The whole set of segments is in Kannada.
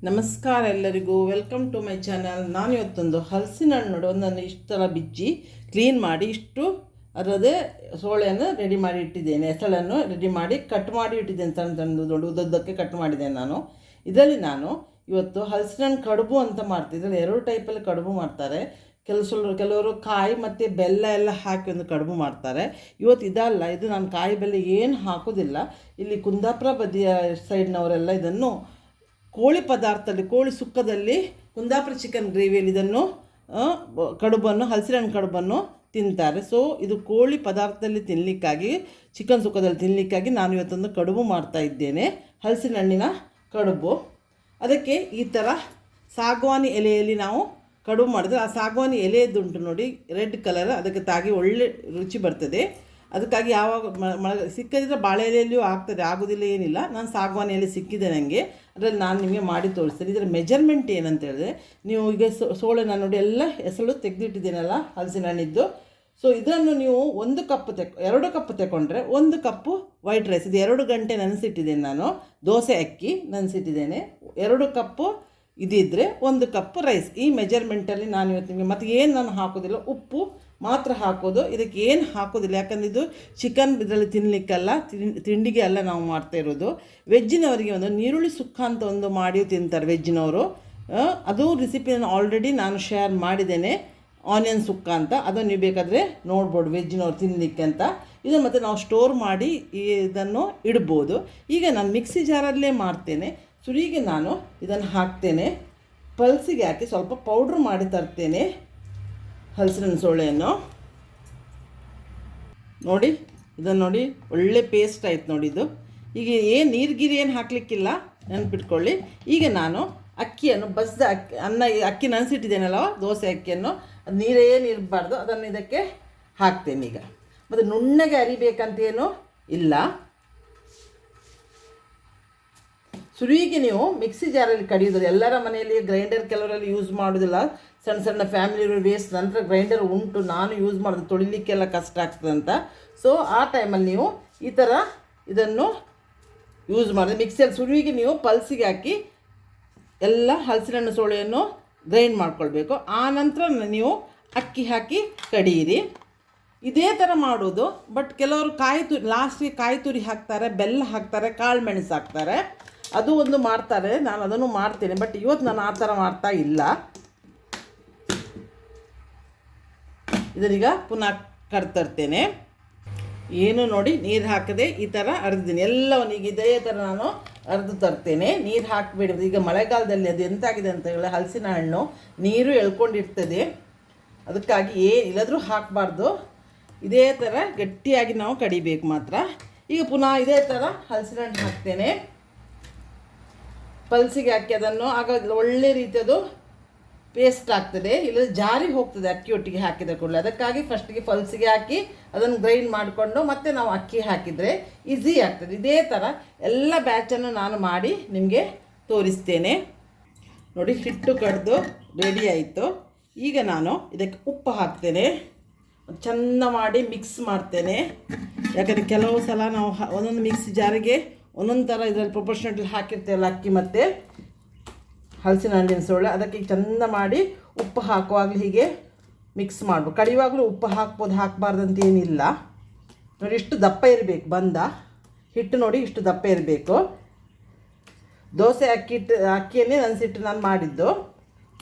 ನಮಸ್ಕಾರ ಎಲ್ಲರಿಗೂ, ವೆಲ್ಕಮ್ ಟು ಮೈ ಚಾನಲ್. ನಾನು ಇವತ್ತೊಂದು ಹಲಸಿನ ಹಣ್ಣು ಒಂದನ್ನು ಇಷ್ಟೆಲ್ಲ ಬಿಚ್ಚಿ ಕ್ಲೀನ್ ಮಾಡಿ ಇಷ್ಟು ಅದರದೇ ಸೋಳೆಯನ್ನು ರೆಡಿ ಮಾಡಿ ಇಟ್ಟಿದ್ದೇನೆ. ಎಸಳನ್ನು ರೆಡಿ ಮಾಡಿ ಕಟ್ ಮಾಡಿ ಇಟ್ಟಿದ್ದೇನೆ. ಸಣ್ಣ ಸಣ್ಣದು ದೊಡ್ಡ ಉದ್ದಕ್ಕೆ ಕಟ್ ಮಾಡಿದ್ದೇನೆ ನಾನು. ಇದರಲ್ಲಿ ನಾನು ಇವತ್ತು ಹಲಸಿನ ಹಣ್ಣು ಕಡುಬು ಅಂತ ಮಾಡ್ತೀನಿ. ಇದರಲ್ಲಿ ಎರಡು ಟೈಪಲ್ಲಿ ಕಡುಬು ಮಾಡ್ತಾರೆ. ಕೆಲವರು ಕಾಯಿ ಮತ್ತು ಬೆಲ್ಲ ಎಲ್ಲ ಹಾಕಿ ಒಂದು ಕಡುಬು ಮಾಡ್ತಾರೆ. ಇವತ್ತು ಇದಲ್ಲ, ಇದು ನಾನು ಕಾಯಿ ಬೆಲ್ಲ ಏನು ಹಾಕೋದಿಲ್ಲ. ಇಲ್ಲಿ ಕುಂದಾಪುರ ಬದಿಯ ಸೈಡ್ನವರೆಲ್ಲ ಇದನ್ನು ಕೋಳಿ ಪದಾರ್ಥದಲ್ಲಿ, ಕೋಳಿ ಸುಕ್ಕದಲ್ಲಿ, ಕುಂದಾಪುರ ಚಿಕನ್ ಗ್ರೇವಿಯಲ್ಲಿ ಇದನ್ನು ಕಡುಬನ್ನು, ಹಲಸಿನ ಹಣ್ಣು ಕಡುಬನ್ನು ತಿಂತಾರೆ. ಸೊ ಇದು ಕೋಳಿ ಪದಾರ್ಥದಲ್ಲಿ ತಿನ್ನಲಿಕ್ಕಾಗಿ, ಚಿಕನ್ ಸುಕ್ಕದಲ್ಲಿ ತಿನ್ನಲಿಕ್ಕಾಗಿ ನಾನು ಇವತ್ತೊಂದು ಕಡುಬು ಮಾಡ್ತಾ ಇದ್ದೇನೆ, ಹಲಸಿನ ಹಣ್ಣಿನ ಕಡುಬು. ಅದಕ್ಕೆ ಈ ಥರ ಸಾಗವಾನಿ ಎಲೆಯಲ್ಲಿ ನಾವು ಕಡುಬು ಮಾಡಿದ್ರೆ, ಆ ಸಾಗವಾನಿ ಎಲೆಯದ್ದುಂಟು ನೋಡಿ, ರೆಡ್ ಕಲರ್, ಅದಕ್ಕೆ ತಾಗಿ ಒಳ್ಳೆ ರುಚಿ ಬರ್ತದೆ. ಅದಕ್ಕಾಗಿ ಯಾವಾಗ ಸಿಕ್ಕದಿದ್ದರೆ ಬಾಳೆ ಎಲೆಯಲ್ಲಿಯೂ ಆಗ್ತದೆ, ಆಗೋದಿಲ್ಲ ಏನಿಲ್ಲ. ನಾನು ಸಾಗವಾನಿ ಎಲೆ ಸಿಕ್ಕಿದೆ ನನಗೆ, ಅದರಲ್ಲಿ ನಾನು ನಿಮಗೆ ಮಾಡಿ ತೋರಿಸ್ತೇನೆ. ಇದರ ಮೆಜರ್ಮೆಂಟ್ ಏನಂತ ಹೇಳಿದ್ರೆ, ನೀವು ಈಗ ಸೋಳೆನ ನೋಡಿ ಎಲ್ಲ ಎಸಳು ತೆಗೆದಿಟ್ಟಿದ್ದೀನಲ್ಲ ಹಲಸಿನ ಹಣ್ಣಿದ್ದು. ಸೊ ಇದನ್ನು ನೀವು 1 ಕಪ್ 2 ಕಪ್ ತಗೊಂಡ್ರೆ 1 ಕಪ್ಪು ವೈಟ್ ರೈಸ್, ಇದು 2 ಗಂಟೆ ನೆನೆಸಿಟ್ಟಿದ್ದೇನೆ ನಾನು. ದೋಸೆ ಅಕ್ಕಿ ನೆನೆಸಿಟ್ಟಿದ್ದೇನೆ. 2 ಕಪ್ಪು ಇದಿದ್ದರೆ 1 ಕಪ್ ರೈಸ್. ಈ ಮೆಜರ್ಮೆಂಟಲ್ಲಿ ನಾನು ಇವತ್ತು ನಿಮಗೆ, ಮತ್ತು ಏನು ನಾನು ಹಾಕೋದಿಲ್ಲ, ಉಪ್ಪು ಮಾತ್ರ ಹಾಕೋದು. ಇದಕ್ಕೆ ಏನು ಹಾಕೋದಿಲ್ಲ, ಯಾಕಂದರೆ ಇದು ಚಿಕನ್ ಇದರಲ್ಲಿ ತಿನ್ನಲಿಕ್ಕಲ್ಲ, ತಿಂಡಿಗೆ ಎಲ್ಲ ನಾವು ಮಾಡ್ತಾ ಇರೋದು. ವೆಜ್ಜಿನವರಿಗೆ ಒಂದು ನೀರುಳ್ಳಿ ಸುಕ್ಕ ಅಂತ ಒಂದು ಮಾಡಿ ತಿಂತಾರೆ ವೆಜ್ಜಿನವರು. ಅದು ರೆಸಿಪಿಯನ್ನು ಆಲ್ರೆಡಿ ನಾನು ಶೇರ್ ಮಾಡಿದ್ದೇನೆ, ಆನಿಯನ್ ಸುಕ್ಕ ಅಂತ. ಅದನ್ನು ನೀವು ಬೇಕಾದರೆ ನೋಡ್ಬೋದು, ವೆಜ್ಜಿನವ್ರು ತಿನ್ನಲಿಕ್ಕೆ ಅಂತ. ಇದು ಮತ್ತು ನಾವು ಸ್ಟೋರ್ ಮಾಡಿ ಇದನ್ನು ಇಡ್ಬೋದು. ಈಗ ನಾನು ಮಿಕ್ಸಿ ಜಾರಲ್ಲೇ ಮಾಡ್ತೇನೆ. ಸುರಿಗೆ ನಾನು ಇದನ್ನು ಹಾಕ್ತೇನೆ, ಪಲ್ಸಿಗೆ ಹಾಕಿ ಸ್ವಲ್ಪ ಪೌಡ್ರ್ ಮಾಡಿ ತರ್ತೇನೆ ಹಲಸಿನ ಸೋಳೆಯನ್ನು. ನೋಡಿ ಇದನ್ನು ನೋಡಿ, ಒಳ್ಳೆ ಪೇಸ್ಟ್ ಆಯ್ತು ನೋಡಿ ಇದು. ಈಗ ಏನು ನೀರ್ಗಿರಿ ಏನು ಹಾಕಲಿಕ್ಕಿಲ್ಲ, ನೆನಪಿಟ್ಕೊಳ್ಳಿ. ಈಗ ನಾನು ಅಕ್ಕಿಯನ್ನು ಬಸ್ದ ಅಕ್ಕಿ ನೆನೆಸಿಟ್ಟಿದ್ದೇನಲ್ಲ, ದೋಸೆ ಅಕ್ಕಿಯನ್ನು, ಅದು ನೀರೇನು ಇರಬಾರ್ದು, ಅದನ್ನು ಇದಕ್ಕೆ ಹಾಕ್ತೇನೆ ಈಗ. ಮತ್ತು ನುಣ್ಣಗೆ ಅರಿಬೇಕಂತೇನು ಇಲ್ಲ. ಸುರಿಗೆ ನೀವು ಮಿಕ್ಸಿ ಜಾರಲ್ಲಿ ಕಡಿಯೋದು, ಎಲ್ಲರ ಮನೆಯಲ್ಲಿ ಗ್ರೈಂಡರ್ ಕೆಲವರಲ್ಲಿ ಯೂಸ್ ಮಾಡೋದಿಲ್ಲ. ಸಣ್ಣ ಸಣ್ಣ ಫ್ಯಾಮಿಲಿ ವೇಸ್ಟ್ ನಂತರ ಗ್ರೈಂಡರ್ ಉಂಟು, ನಾನು ಯೂಸ್ ಮಾಡೋದು, ತೊಳಿಲಿಕ್ಕೆಲ್ಲ ಕಷ್ಟ ಆಗ್ತದೆ ಅಂತ. ಸೊ ಆ ಟೈಮಲ್ಲಿ ನೀವು ಈ ಥರ ಇದನ್ನು ಯೂಸ್ ಮಾಡಿದ್ರೆ, ಮಿಕ್ಸಿಯಲ್ಲಿ ಸುರಿಗೆ ನೀವು ಪಲ್ಸಿಗೆ ಹಾಕಿ ಎಲ್ಲ ಹಲಸಿನ ಹಣ್ಣು ಸೋಳೆಯನ್ನು ಗ್ರೈಂಡ್ ಮಾಡ್ಕೊಳ್ಬೇಕು. ಆ ನಂತರ ನೀವು ಅಕ್ಕಿ ಹಾಕಿ ಕಡಿಯಿರಿ. ಇದೇ ಥರ ಮಾಡೋದು. ಬಟ್ ಕೆಲವರು ಲಾಸ್ಟಿಗೆ ಕಾಯಿ ತುರಿ ಹಾಕ್ತಾರೆ, ಬೆಲ್ಲ ಹಾಕ್ತಾರೆ, ಕಾಳು ಮೆಣಸು ಹಾಕ್ತಾರೆ, ಅದು ಒಂದು ಮಾಡ್ತಾರೆ. ನಾನು ಅದನ್ನು ಮಾಡ್ತೇನೆ, ಬಟ್ ಇವತ್ತು ನಾನು ಆ ಥರ ಮಾಡ್ತಾ ಇಲ್ಲ. ಇದನ್ನೀಗ ಪುನಃ ಕರ್ತರ್ತೇನೆ. ಏನು ನೋಡಿ, ನೀರು ಹಾಕದೆ ಈ ಥರ ಅರ್ದಿದ್ದೀನಿ ಎಲ್ಲವನ್ನು. ಈಗ ಇದೇ ಥರ ನಾನು ಅರ್ದು ತರ್ತೇನೆ, ನೀರು ಹಾಕಿಬಿಡೋದು. ಈಗ ಮಳೆಗಾಲದಲ್ಲಿ ಅದು ಎಂತಾಗಿದೆ ಅಂತ ಹೇಳಿ, ಹಲಸಿನ ಹಣ್ಣು ನೀರು ಎಳ್ಕೊಂಡಿರ್ತದೆ, ಅದಕ್ಕಾಗಿ ಇಲ್ಲದ್ರೂ ಹಾಕಬಾರ್ದು. ಇದೇ ಥರ ಗಟ್ಟಿಯಾಗಿ ನಾವು ಕಡಿಬೇಕು ಮಾತ್ರ. ಈಗ ಪುನಃ ಇದೇ ಥರ ಹಲಸಿನ ಹಣ್ಣು ಹಾಕ್ತೇನೆ, ಪಲ್ಸಿಗೆ ಹಾಕಿ ಅದನ್ನು. ಆಗ ಒಳ್ಳೆ ರೀತಿಯದು ಪೇಸ್ಟ್ ಆಗ್ತದೆ, ಇಲ್ಲದ್ರೆ ಜಾರಿ ಹೋಗ್ತದೆ ಅಕ್ಕಿ ಒಟ್ಟಿಗೆ ಹಾಕಿದ ಕೂಡಲೇ. ಅದಕ್ಕಾಗಿ ಫಸ್ಟಿಗೆ ಪಲ್ಸಿಗೆ ಹಾಕಿ ಅದನ್ನು ಗ್ರೈಂಡ್ ಮಾಡಿಕೊಂಡು ಮತ್ತೆ ನಾವು ಅಕ್ಕಿ ಹಾಕಿದರೆ ಈಸಿ ಆಗ್ತದೆ. ಇದೇ ಥರ ಎಲ್ಲ ಬ್ಯಾಚನ್ನು ನಾನು ಮಾಡಿ ನಿಮಗೆ ತೋರಿಸ್ತೇನೆ. ನೋಡಿ, ಹಿಟ್ಟು ಕಡ್ದು ರೆಡಿ ಆಯಿತು. ಈಗ ನಾನು ಇದಕ್ಕೆ ಉಪ್ಪು ಹಾಕ್ತೇನೆ, ಚೆಂದ ಮಾಡಿ ಮಿಕ್ಸ್ ಮಾಡ್ತೇನೆ. ಯಾಕಂದರೆ ಕೆಲವು ಸಲ ನಾವು ಒಂದೊಂದು ಮಿಕ್ಸಿ ಜಾರಿಗೆ ಒಂದೊಂದು ಥರ ಇದರಲ್ಲಿ ಪ್ರೊಪೋರ್ಷನೇಟಲ್ಲಿ ಹಾಕಿರ್ತೇವಲ್ಲ, ಅಕ್ಕಿ ಮತ್ತು ಹಲಸಿನ ಹಣ್ಣಿನ ಸೋಳೆ. ಅದಕ್ಕೆ ಚೆಂದ ಮಾಡಿ ಉಪ್ಪು ಹಾಕುವಾಗಲೂ ಹೀಗೆ ಮಿಕ್ಸ್ ಮಾಡ್ಬೇಕು. ಕಡಿಯುವಾಗಲೂ ಉಪ್ಪು ಹಾಕ್ಬೋದು, ಹಾಕಬಾರ್ದಂತ ಏನಿಲ್ಲ. ನೋಡಿ, ಇಷ್ಟು ದಪ್ಪ ಇರಬೇಕು ಬಂದ ಹಿಟ್ಟು, ನೋಡಿ ಇಷ್ಟು ದಪ್ಪ ಇರಬೇಕು. ದೋಸೆ ಅಕ್ಕಿಯನ್ನೇ ನೆನೆಸಿಟ್ಟು ನಾನು ಮಾಡಿದ್ದು.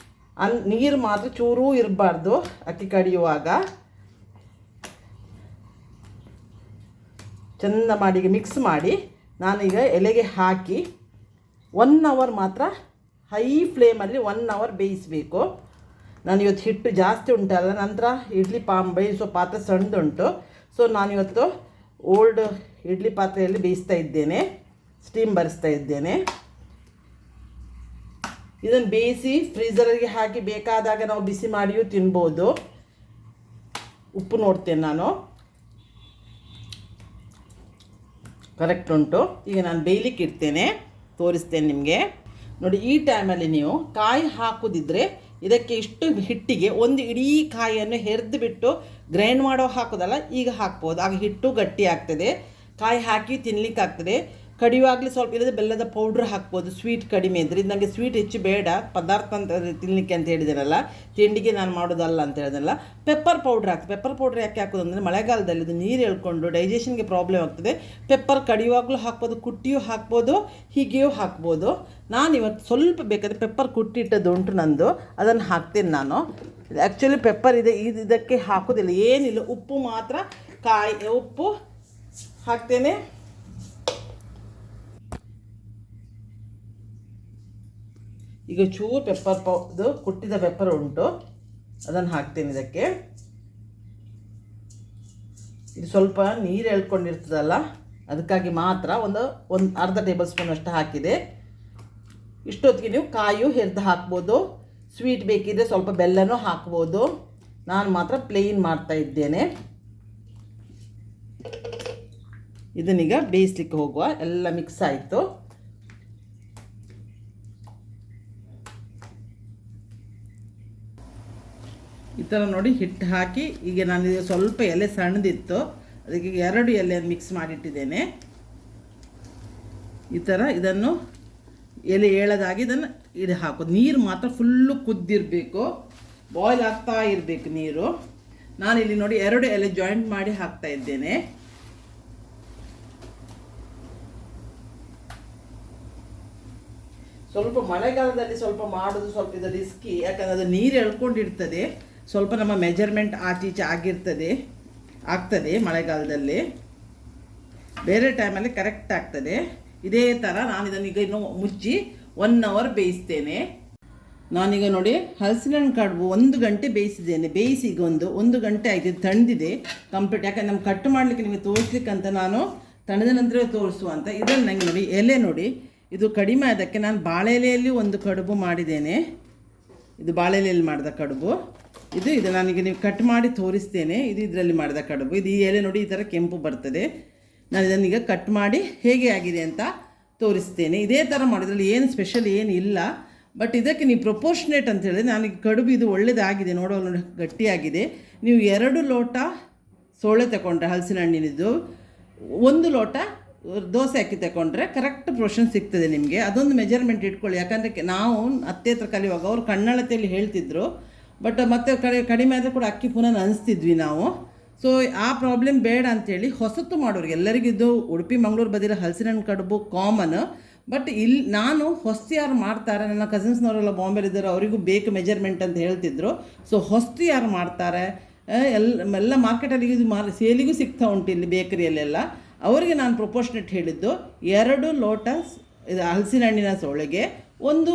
ನೀರು ಮಾತ್ರ ಚೂರೂ ಇರಬಾರ್ದು ಅಕ್ಕಿ ಕಡಿಯುವಾಗ. ಚೆಂದ ಮಾಡಿ ಈಗ ಮಿಕ್ಸ್ ಮಾಡಿ ನಾನೀಗ ಎಲೆಗೆ ಹಾಕಿ 1 ಅವರ್ ಮಾತ್ರ ಹೈ ಫ್ಲೇಮಲ್ಲಿ 1 ಅವರ್ ಬೇಯಿಸಬೇಕು. ನಾನು ಇವತ್ತು ಹಿಟ್ಟು ಜಾಸ್ತಿ ಉಂಟಲ್ಲ, ನಂತರ ಇಡ್ಲಿ ಬೇಯಿಸೋ ಪಾತ್ರೆ ಸಣ್ಣದುಂಟು. ಸೊ ನಾನಿವತ್ತು ಓಲ್ಡ್ ಇಡ್ಲಿ ಪಾತ್ರೆಯಲ್ಲಿ ಬೇಯಿಸ್ತಾ ಇದ್ದೇನೆ, ಸ್ಟೀಮ್ ಬರೆಸ್ತಾ ಇದ್ದೇನೆ. ಇದನ್ನು ಬೇಯಿಸಿ ಫ್ರೀಝರಿಗೆ ಹಾಕಿ ಬೇಕಾದಾಗ ನಾವು ಬಿಸಿ ಮಾಡಿಯೂ ತಿನ್ಬೋದು. ಉಪ್ಪು ನೋಡ್ತೇನೆ ನಾನು, ಕರೆಕ್ಟ್ ಉಂಟು. ಈಗ ನಾನು ಬೇಯಲಿಕ್ಕೆ ಇಡ್ತೇನೆ, ತೋರಿಸ್ತೇನೆ ನಿಮಗೆ. ನೋಡಿ, ಈ ಟೈಮಲ್ಲಿ ನೀವು ಕಾಯಿ ಹಾಕೋದಿದ್ರೆ ಇದಕ್ಕೆ ಇಷ್ಟು ಹಿಟ್ಟಿಗೆ ಒಂದು ಇಡೀ ಕಾಯಿಯನ್ನು ಹೆರ್ದು ಬಿಟ್ಟು ಗ್ರೈಂಡ್ ಮಾಡೋ ಹಾಕೋದಲ್ಲ, ಈಗ ಹಾಕ್ಬೋದು. ಆಗ ಹಿಟ್ಟು ಗಟ್ಟಿ ಆಗ್ತದೆ, ಕಾಯಿ ಹಾಕಿ ತಿನ್ನಲಿಕ್ಕಾಗ್ತದೆ. ಕಡಿಯುವಾಗಲೇ ಸ್ವಲ್ಪ ಇಲ್ಲದೆ ಬೆಲ್ಲದ ಪೌಡ್ರ್ ಹಾಕ್ಬೋದು, ಸ್ವೀಟ್ ಕಡಿಮೆ ಇದ್ದರೆ. ಇದು ನನಗೆ ಸ್ವೀಟ್ ಹೆಚ್ಚು ಬೇಡ, ಪದಾರ್ಥ ಅಂತ ತಿನ್ನಲಿಕ್ಕೆ ಅಂತ ಹೇಳಿದ್ದೇನಲ್ಲ, ತಿಂಡಿಗೆ ನಾನು ಮಾಡೋದಲ್ಲ ಅಂತ ಹೇಳಿದ್ನಲ್ಲ. ಪೆಪ್ಪರ್ ಪೌಡ್ರ್ ಹಾಕ್ತೀನಿ. ಪೆಪ್ಪರ್ ಪೌಡ್ರ್ ಯಾಕೆ ಹಾಕೋದು ಅಂದರೆ ಮಳೆಗಾಲದಲ್ಲಿ ಇದು ನೀರು ಎಳ್ಕೊಂಡು ಡೈಜೆಷನ್ಗೆ ಪ್ರಾಬ್ಲಮ್ ಆಗ್ತದೆ. ಪೆಪ್ಪರ್ ಕಡಿಯುವಾಗಲೂ ಹಾಕ್ಬೋದು, ಕುಟ್ಟಿಯೂ ಹಾಕ್ಬೋದು, ಹೀಗೆಯೂ ಹಾಕ್ಬೋದು. ನಾನು ಇವತ್ತು ಸ್ವಲ್ಪ ಬೇಕಾದರೆ ಪೆಪ್ಪರ್ ಕುಟ್ಟಿಟ್ಟದ್ದು ಉಂಟು ನಂದು, ಅದನ್ನು ಹಾಕ್ತೀನಿ ನಾನು. ಆ್ಯಕ್ಚುಲಿ ಪೆಪ್ಪರ್ ಇದೆ, ಇದಕ್ಕೆ ಹಾಕೋದಿಲ್ಲ, ಏನಿಲ್ಲ, ಉಪ್ಪು ಮಾತ್ರ, ಉಪ್ಪು ಹಾಕ್ತೇನೆ. ಈಗ ಚೂರು ಪೆಪ್ಪರ್ ಇದು ಕುಟ್ಟಿದ ಪೆಪ್ಪರ್ ಉಂಟು, ಅದನ್ನು ಹಾಕ್ತೇನೆ ಇದಕ್ಕೆ. ಇದು ಸ್ವಲ್ಪ ನೀರು ಎಳ್ಕೊಂಡಿರ್ತದಲ್ಲ, ಅದಕ್ಕಾಗಿ ಮಾತ್ರ ಒಂದು ಅರ್ಧ ಟೇಬಲ್ ಸ್ಪೂನ್ ಅಷ್ಟು ಹಾಕಿದೆ. ಇಷ್ಟೊತ್ತಿಗೆ ನೀವು ಕಾಯು ಹೆರ್ದು ಹಾಕ್ಬೋದು, ಸ್ವೀಟ್ ಬೇಕಿದ್ರೆ ಸ್ವಲ್ಪ ಬೆಲ್ಲನೂ ಹಾಕ್ಬೋದು. ನಾನು ಮಾತ್ರ ಪ್ಲೇನ್ ಮಾಡ್ತಾ ಇದ್ದೇನೆ. ಇದನ್ನೀಗ ಬೇಯಿಸ್ಲಿಕ್ಕೆ ಹೋಗುವ. ಎಲ್ಲ ಮಿಕ್ಸ್ ಆಯಿತು. ಈ ಥರ ನೋಡಿ ಹಿಟ್ಟು ಹಾಕಿ, ಈಗ ನಾನು ಸ್ವಲ್ಪ ಎಲೆ ಸಣ್ಣದಿತ್ತು, ಅದಕ್ಕೆ 2 ಎಲೆಯನ್ನು ಮಿಕ್ಸ್ ಮಾಡಿಟ್ಟಿದ್ದೇನೆ. ಈ ಥರ ಇದನ್ನು ಎಲೆ ಏಳದಾಗಿ ಇದನ್ನು ಹಾಕೋದು. ನೀರು ಮಾತ್ರ ಫುಲ್ಲು ಕುದ್ದಿರಬೇಕು, ಬಾಯ್ಲ್ ಆಗ್ತಾ ಇರಬೇಕು ನೀರು. ನಾನಿಲ್ಲಿ ನೋಡಿ 2 ಎಲೆ ಜಾಯಿಂಟ್ ಮಾಡಿ ಹಾಕ್ತಾ ಇದ್ದೇನೆ. ಸ್ವಲ್ಪ ಮಳೆಗಾಲದಲ್ಲಿ ಸ್ವಲ್ಪ ಮಾಡೋದು ಸ್ವಲ್ಪ ಇದು ರಿಸ್ಕಿ, ಯಾಕಂದರೆ ಅದು ನೀರು ಎಳ್ಕೊಂಡಿರ್ತದೆ, ಸ್ವಲ್ಪ ನಮ್ಮ ಮೆಜರ್ಮೆಂಟ್ ಆಚೀಚೆ ಆಗ್ತದೆ ಮಳೆಗಾಲದಲ್ಲಿ. ಬೇರೆ ಟೈಮಲ್ಲಿ ಕರೆಕ್ಟ್ ಆಗ್ತದೆ. ಇದೇ ಥರ ನಾನು ಇದನ್ನೀಗ ಇನ್ನೂ ಮುಚ್ಚಿ 1 ಅವರ್ ಬೇಯಿಸ್ತೇನೆ. ನಾನೀಗ ನೋಡಿ ಹಲಸಿನ ಹಣ್ಣು ಕಡುಬು 1 ಗಂಟೆ ಬೇಯಿಸಿದ್ದೇನೆ. ಬೇಯಿಸಿ ಈಗ ಒಂದು ಗಂಟೆ ಆಯಿತು, ಇದು ತಣ್ಣದಿದೆ ಕಂಪ್ಲೀಟ್. ಯಾಕಂದ್ರೆ ನಮ್ಗೆ ಕಟ್ ಮಾಡಲಿಕ್ಕೆ ನಿಮಗೆ ತೋರಿಸ್ಲಿಕ್ಕಂತ ನಾನು ತಣ್ಣದ ನಂತರ ತೋರಿಸುವಂತ. ಇದನ್ನು ನನಗೆ ನೋಡಿ ಎಲೆ ನೋಡಿ, ಇದು ಕಡಿಮೆ ಅದಕ್ಕೆ ನಾನು ಬಾಳೆ ಎಲೆಯಲ್ಲಿ ಒಂದು ಕಡುಬು ಮಾಡಿದ್ದೇನೆ. ಇದು ಬಾಳೆ ಎಲೆಯಲ್ಲಿ ಮಾಡಿದ ಕಡುಬು. ಇದು ನಾನೀಗ ನೀವು ಕಟ್ ಮಾಡಿ ತೋರಿಸ್ತೇನೆ. ಇದು ಇದರಲ್ಲಿ ಮಾಡಿದ ಕಡುಬು. ಇದು ಈ ಎಲೆ ನೋಡಿ ಈ ಥರ ಕೆಂಪು ಬರ್ತದೆ. ನಾನು ಇದನ್ನೀಗ ಕಟ್ ಮಾಡಿ ಹೇಗೆ ಆಗಿದೆ ಅಂತ ತೋರಿಸ್ತೇನೆ. ಇದೇ ಥರ ಮಾಡೋದ್ರಲ್ಲಿ ಏನು ಸ್ಪೆಷಲ್ ಏನು ಇಲ್ಲ, ಬಟ್ ಇದಕ್ಕೆ ನೀವು ಪ್ರೊಪೋರ್ಷನೇಟ್ ಅಂತ ಹೇಳಿದ್ರೆ ನನಗೆ ಕಡುಬು ಇದು ಒಳ್ಳೆಯದಾಗಿದೆ, ನೋಡೋಲ್ಲ ಗಟ್ಟಿಯಾಗಿದೆ. ನೀವು 2 ಲೋಟ ಸೋಳೆ ತಗೊಂಡ್ರೆ ಹಲಸಿನ ಹಣ್ಣಿನಿದ್ದು 1 ಲೋಟ ದೋಸೆ ಅಕ್ಕಿ ತಗೊಂಡ್ರೆ ಕರೆಕ್ಟ್ ಪೋರ್ಷನ್ ಸಿಗ್ತದೆ ನಿಮಗೆ. ಅದೊಂದು ಮೆಜರ್ಮೆಂಟ್ ಇಟ್ಕೊಳ್ಳಿ. ಯಾಕಂದರೆ ನಾವು ಅತ್ತೆ ಹತ್ರ ಕಲಿಯುವಾಗ ಅವರು ಕಣ್ಣಳತೆಯಲ್ಲಿ ಹೇಳ್ತಿದ್ರು, ಬಟ್ ಮತ್ತೆ ಕಡಿಮೆ ಆದರೆ ಕೂಡ ಅಕ್ಕಿ ಪುನಃ ಅನಿಸ್ತಿದ್ವಿ ನಾವು. ಸೊ ಆ ಪ್ರಾಬ್ಲಮ್ ಬೇಡ ಅಂಥೇಳಿ ಹೊಸತು ಮಾಡೋರಿಗೆ ಎಲ್ಲರಿಗಿದ್ದು ಉಡುಪಿ ಮಂಗಳೂರು ಬದಿರೋ ಹಲಸಿನ ಹಣ್ಣು ಕಡುಬು ಕಾಮನ್. ಬಟ್ ಇಲ್ಲಿ ನಾನು ಹೊಸ್ತು ಯಾರು ಮಾಡ್ತಾರೆ, ನನ್ನ ಕಸಿನ್ಸ್ನವರೆಲ್ಲ ಬಾಂಬೆಲಿದ್ದರು, ಅವರಿಗೂ ಬೇಕು ಮೆಜರ್ಮೆಂಟ್ ಅಂತ ಹೇಳ್ತಿದ್ರು. ಸೊ ಹೊಸ್ತು ಯಾರು ಮಾಡ್ತಾರೆ ಎಲ್ಲ ಮಾರ್ಕೆಟಲ್ಲಿ ಇದು ಸೇಲಿಗೂ ಸಿಗ್ತಾ ಉಂಟು ಇಲ್ಲಿ ಬೇಕರಿಯಲ್ಲೆಲ್ಲ, ಅವರಿಗೆ ನಾನು ಪ್ರೊಪೋರ್ಷನೇಟ್ ಹೇಳಿದ್ದು 2 ಲೋಟ ಇದು ಹಲಸಿನ ಹಣ್ಣಿನ ಸೋಳೆಗೆ 1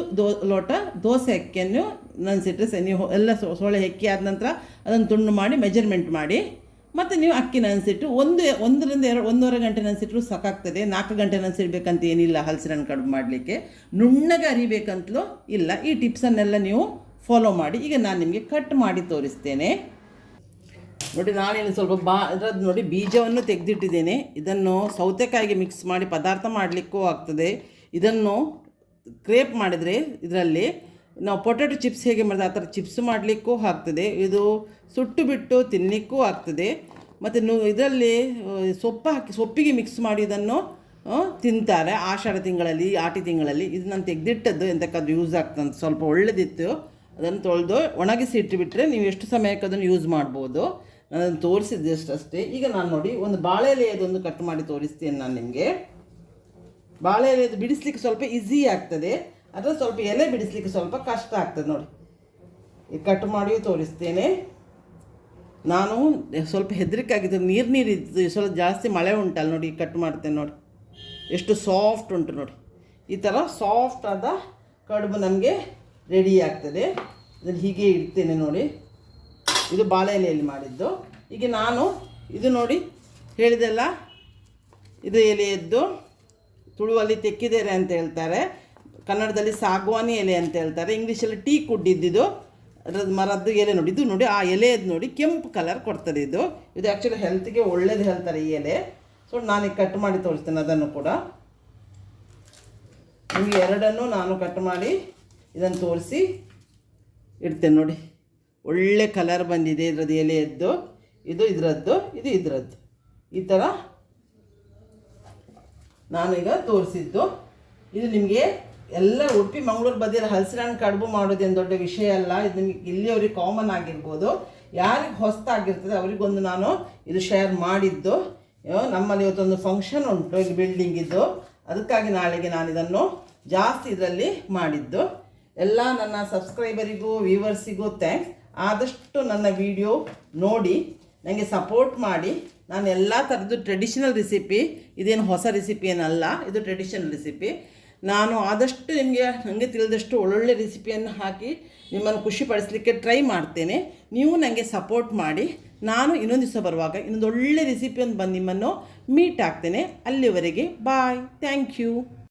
ಲೋಟ ದೋಸೆ ಅಕ್ಕಿಯನ್ನು ನೆನೆಸಿಟ್ರೆ ನೀವು ಎಲ್ಲ ಸೋಳೆ ಅಕ್ಕಿ ಆದ ನಂತರ ಅದನ್ನು ತುಂಡು ಮಾಡಿ ಮೆಜರ್ಮೆಂಟ್ ಮಾಡಿ, ಮತ್ತು ನೀವು ಅಕ್ಕಿ ನೆನೆಸಿಟ್ಟು 1.5 ಗಂಟೆ ನೆನೆಸಿಟ್ರು ಸಾಕಾಗ್ತದೆ. 4 ಗಂಟೆ ನೆನೆಸಿಡ್ಬೇಕಂತ ಏನಿಲ್ಲ ಹಲಸಿನ ಹಣ್ಣು ಕಡುಬು ಮಾಡಲಿಕ್ಕೆ. ನುಣ್ಣಗೆ ಅರಿಬೇಕಂತಲೂ ಇಲ್ಲ. ಈ ಟಿಪ್ಸನ್ನೆಲ್ಲ ನೀವು ಫಾಲೋ ಮಾಡಿ. ಈಗ ನಾನು ನಿಮಗೆ ಕಟ್ ಮಾಡಿ ತೋರಿಸ್ತೇನೆ ನೋಡಿ. ನಾನೇನು ಸ್ವಲ್ಪ ಅದರದ್ದು ನೋಡಿ ಬೀಜವನ್ನು ತೆಗೆದಿಟ್ಟಿದ್ದೇನೆ. ಇದನ್ನು ಸೌತೆಕಾಯಿಗೆ ಮಿಕ್ಸ್ ಮಾಡಿ ಪದಾರ್ಥ ಮಾಡಲಿಕ್ಕೂ ಆಗ್ತದೆ. ಇದನ್ನು ಕ್ರೇಪ್ ಮಾಡಿದರೆ ಇದರಲ್ಲಿ ನಾವು ಪೊಟ್ಯಾಟೊ ಚಿಪ್ಸ್ ಹೇಗೆ ಮಾಡಿದ್ರೆ ಆ ಥರ ಚಿಪ್ಸ್ ಮಾಡಲಿಕ್ಕೂ ಆಗ್ತದೆ. ಇದು ಸುಟ್ಟು ಬಿಟ್ಟು ತಿನ್ನಲಿಕ್ಕೂ ಆಗ್ತದೆ. ಮತ್ತು ಇದರಲ್ಲಿ ಸೊಪ್ಪಿಗೆ ಮಿಕ್ಸ್ ಮಾಡಿ ಇದನ್ನು ತಿಂತಾರೆ ಆಷಾಢ ತಿಂಗಳಲ್ಲಿ, ಆಟಿ ತಿಂಗಳಲ್ಲಿ. ಇದು ನಾನು ತೆಗೆದಿಟ್ಟದ್ದು ಎಂತಕ್ಕಾದ್ರೂ ಯೂಸ್ ಆಗ್ತದೆ, ಸ್ವಲ್ಪ ಒಳ್ಳೆದಿತ್ತು. ಅದನ್ನು ತೊಳೆದು ಒಣಗಿಸಿ ಇಟ್ಟುಬಿಟ್ರೆ ನೀವು ಎಷ್ಟು ಸಮಯಕ್ಕೆ ಅದನ್ನು ಯೂಸ್ ಮಾಡ್ಬೋದು. ನಾನು ಅದನ್ನು ತೋರಿಸಿದ್ದೆ ಅಷ್ಟೇ. ಈಗ ನಾನು ನೋಡಿ ಒಂದು ಬಾಳೆ ಎಲೆಯದೊಂದು ಕಟ್ ಮಾಡಿ ತೋರಿಸ್ತೇನೆ ನಾನು ನಿಮಗೆ. ಬಾಳೆ ಎಲೆಯದು ಬಿಡಿಸ್ಲಿಕ್ಕೆ ಸ್ವಲ್ಪ ಈಸಿ ಆಗ್ತದೆ, ಆದರೆ ಸ್ವಲ್ಪ ಎಲೆ ಬಿಡಿಸ್ಲಿಕ್ಕೆ ಸ್ವಲ್ಪ ಕಷ್ಟ ಆಗ್ತದೆ ನೋಡಿ. ಈಗ ಕಟ್ ಮಾಡಿಯೂ ತೋರಿಸ್ತೇನೆ. ನಾನು ಸ್ವಲ್ಪ ಹೆದರಿಕೆ ಆಗಿದ್ದು, ನೀರಿದ್ದು ಸ್ವಲ್ಪ ಜಾಸ್ತಿ ಮಳೆ ಉಂಟಲ್ಲ ನೋಡಿ. ಕಟ್ ಮಾಡ್ತೇನೆ ನೋಡಿ, ಎಷ್ಟು ಸಾಫ್ಟ್ ಉಂಟು ನೋಡಿ. ಈ ಥರ ಸಾಫ್ಟ್ ಆದ ಕಡುಬು ನಮಗೆ ರೆಡಿ ಆಗ್ತದೆ. ಇದನ್ನು ಹೀಗೆ ಇಡ್ತೇನೆ ನೋಡಿ. ಇದು ಬಾಳೆ ಎಲೆಯಲ್ಲಿ ಮಾಡಿದ್ದು. ಈಗ ನಾನು ಇದು ನೋಡಿ ಹೇಳಿದೆಲ್ಲ, ಇದು ಎಲೆಯದ್ದು ತುಳುವಲ್ಲಿ ತೆಕ್ಕಿದೇರೆ ಅಂತ ಹೇಳ್ತಾರೆ, ಕನ್ನಡದಲ್ಲಿ ಸಾಗವಾನಿ ಎಲೆ ಅಂತ ಹೇಳ್ತಾರೆ, ಇಂಗ್ಲೀಷಲ್ಲಿ ಟೀ ಕುಡ್ಡಿದ್ದು ಅದರದ್ದು ಮರದ್ದು ಎಲೆ ನೋಡಿ. ಇದು ನೋಡಿ ಆ ಎಲೆಯದ್ದು ನೋಡಿ ಕೆಂಪು ಕಲರ್ ಕೊಡ್ತದೆ. ಇದು ಆ್ಯಕ್ಚುಲಿ ಹೆಲ್ತ್ಗೆ ಒಳ್ಳೇದು ಹೇಳ್ತಾರೆ ಈ ಎಲೆ. ಸೊ ನಾನೀಗ ಕಟ್ ಮಾಡಿ ತೋರಿಸ್ತೇನೆ ಅದನ್ನು ಕೂಡ ನಿಮಗೆ. 2 ನಾನು ಕಟ್ ಮಾಡಿ ಇದನ್ನು ತೋರಿಸಿ ಇಡ್ತೇನೆ ನೋಡಿ. ಒಳ್ಳೆ ಕಲರ್ ಬಂದಿದೆ ಇದರದ್ದು ಎಲೆಯದ್ದು. ಇದು ಇದರದ್ದು, ಇದು ಇದರದ್ದು. ಈ ಥರ ನಾನೀಗ ತೋರಿಸಿದ್ದು. ಇದು ನಿಮಗೆ ಎಲ್ಲ ಉಡುಪಿ ಮಂಗಳೂರು ಬದಿಯಲ್ಲಿ ಹಲಸಿನ ಹಣ್ಣು ಕಡುಬು ಮಾಡೋದೇನು ದೊಡ್ಡ ವಿಷಯ ಅಲ್ಲ. ಇದು ನಿಮಗೆ ಇಲ್ಲಿಯವ್ರಿಗೆ ಕಾಮನ್ ಆಗಿರ್ಬೋದು. ಯಾರಿಗೆ ಹೊಸ್ತಾಗಿರ್ತದೆ ಅವರಿಗೊಂದು ನಾನು ಇದು ಶೇರ್ ಮಾಡಿದ್ದು. ನಮ್ಮಲ್ಲಿ ಇವತ್ತೊಂದು ಫಂಕ್ಷನ್ ಉಂಟು ಇಲ್ಲಿ ಬಿಲ್ಡಿಂಗಿದ್ದು, ಅದಕ್ಕಾಗಿ ನಾಳೆಗೆ ನಾನು ಇದನ್ನು ಜಾಸ್ತಿ ಇದರಲ್ಲಿ ಮಾಡಿದ್ದು. ಎಲ್ಲ ನನ್ನ ಸಬ್ಸ್ಕ್ರೈಬರಿಗೂ ವ್ಯೂವರ್ಸಿಗೂ ಥ್ಯಾಂಕ್ಸ್. ಆದಷ್ಟು ನನ್ನ ವಿಡಿಯೋ ನೋಡಿ ನನಗೆ ಸಪೋರ್ಟ್ ಮಾಡಿ. ನಾನು ಎಲ್ಲ ಥರದ್ದು ಟ್ರೆಡಿಷನಲ್ ರೆಸಿಪಿ, ಇದೇನು ಹೊಸ ರೆಸಿಪಿ ಏನಲ್ಲ, ಇದು ಟ್ರೆಡಿಷನಲ್ ರೆಸಿಪಿ. ನಾನು ಆದಷ್ಟು ನನಗೆ ತಿಳಿದಷ್ಟು ಒಳ್ಳೊಳ್ಳೆ ರೆಸಿಪಿಯನ್ನು ಹಾಕಿ ನಿಮ್ಮನ್ನು ಖುಷಿಪಡಿಸಲಿಕ್ಕೆ ಟ್ರೈ ಮಾಡ್ತೇನೆ. ನೀವು ನನಗೆ ಸಪೋರ್ಟ್ ಮಾಡಿ. ನಾನು ಇನ್ನೊಂದು ದಿವಸ ಬರುವಾಗ ಇನ್ನೊಂದು ಒಳ್ಳೆ ರೆಸಿಪಿಯನ್ನು ಬಂದು ನಿಮ್ಮನ್ನು ಮೀಟ್ ಆಗ್ತೇನೆ. ಅಲ್ಲಿವರೆಗೆ ಬಾಯ್, ಥ್ಯಾಂಕ್ ಯು.